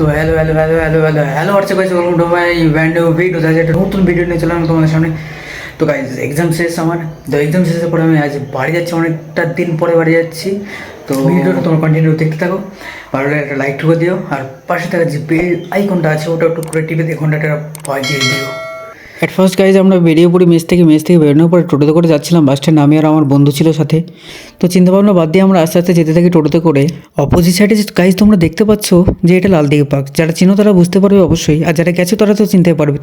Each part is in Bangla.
তো hello WhatsApp guys, welcome to my brand new video. একটা নতুন ভিডিও নিয়ে চলাম তোমাদের সামনে। তো গাইস এক্সাম শেষ আমার। তো এক্সাম শেষের পরে আমি আজ বাড়ি যাচ্ছি, অনেকটা দিন পরে বাড়ি যাচ্ছি। তো ভিডিওটা তোমরা কন্টিনিউ দেখতে থাকো, ভালো লাগে একটা লাইক ঠুকে দিও, আর পাশে থাকা যে বেল আইকনটা আছে ওটা একটু করে টিপে দিয়ে ঘন্টাটা বাজিয়ে দিও। অ্যাট ফার্স্ট গাইজ আমরা বেরিয়ে পড়ি মেস থেকে বেরোনোর পরে টোটোতে করে যাচ্ছিলাম বাস স্ট্যান্ড, আমি আর আমার বন্ধু ছিল সাথে। তো চিন্তাভাবনা বাদ দিয়ে আমরা আস্তে আস্তে যেতে থাকি টোটোতে করে। অপোজিট সাইডে গাইজ তোমরা দেখতে পাচ্ছ যে এটা লালদিঘি পার্ক, যারা চিনো তারা বুঝতে পারবে অবশ্যই, আর যারা গেছো তারা তো চিনতে পারবে।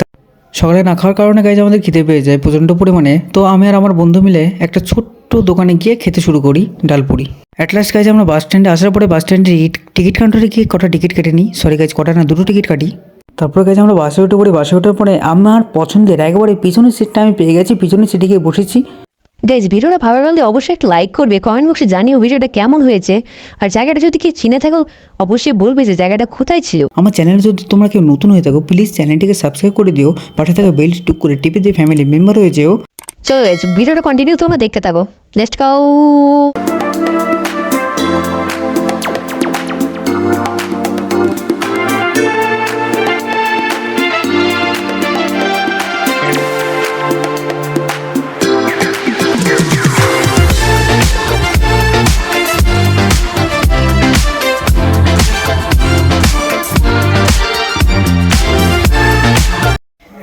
সকালে না খাওয়ার কারণে গাইজ আমাদের খিদে পেয়ে যায় প্রচণ্ড পরিমাণে। তো আমি আর আমার বন্ধু মিলে একটা ছোট্ট দোকানে গিয়ে খেতে শুরু করি ডালপুরি। অ্যাট লাস্ট গাইজ আমরা বাস স্ট্যান্ডে আসার পরে বাস স্ট্যান্ডে টিকিট কাউন্টারে গিয়ে কটা টিকিট কেটে নিই, সরি গাইজ কটা না, দুটো টিকিট কাটি। তারপরে গেছে আমরা বাসে উঠে পড়ি। বাসে ওঠার পরে আমার পছন্দের একেবারে পিছনের সিটটা আমি পেয়ে গেছি, পিছনের সিটে গিয়ে বসেছি। গাইজ ভিডিওটা ভালো লাগলে অবশ্যই একটা লাইক করবে, কমেন্ট বক্সে জানিও ভিডিওটা কেমন হয়েছে, আর জায়গাটা যদি কি চিনে থাকো অবশ্যই বলবে যে জায়গাটা কোথায় ছিল। আমার চ্যানেলে যদি তোমরা কেউ নতুন হয়ে থাকো প্লিজ চ্যানেলটিকে সাবস্ক্রাইব করে দিও, পাশে থাকা বেল টুক করে টিপে দিয়ে ফ্যামিলি মেম্বার হয়ে যেও। চলো গাইজ ভিডিওটা কন্টিনিউ তোমরা দেখতে থাকো, let's go.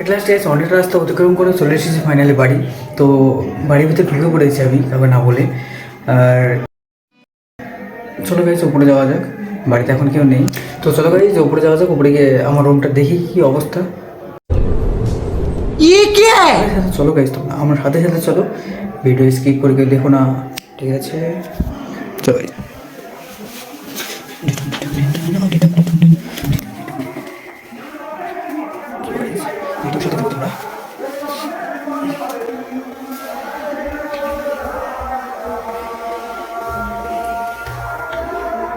At last guys অনেক রাস্তা অতিক্রম করে চলে এসেছি ফাইনালি বাড়ি। তো বাড়ির ভিতরে ঢুকে পড়েছি আমি কাউকে না বলে। আর চলো গাইস উপরে যাওয়া যাক, বাড়িতে এখন কেউ নেই। তো চলো গাইস উপরে যাওয়া যাক, উপরে গিয়ে আমার রুমটা দেখি কি অবস্থা। চলো গাইস তোমরা আমার সাথে সাথে চলো, ভিডিও স্কিপ করে কেউ দেখো না, ঠিক আছে? চলো গাইস। তোমরা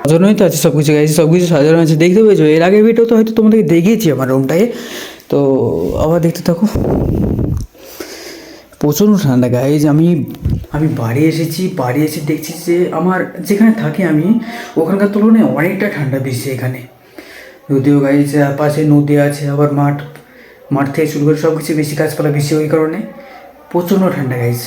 সাজানোই তো আছে সব কিছু গাইছে, সব কিছু সাজানো আছে, দেখতে পেয়েছো? এর আগে ভিডিও তো হয়তো তোমাদেরকে দেখিয়েছি আমার রুমটাকে, তো আবার দেখতে থাকো। প্রচণ্ড ঠান্ডা গাইজ। আমি বাড়ি এসেছি, বাড়ি এসে দেখছি যে আমার যেখানে থাকি আমি ওখানকার তুলনায় অনেকটা ঠান্ডা বেশি এখানে। যদিও গাইজ পাশে নদী আছে, আবার মাঠ থেকে শুরু করে সব কিছু বেশি, গাছপালা বেশি, ওই কারণে প্রচণ্ড ঠান্ডা গাইজ।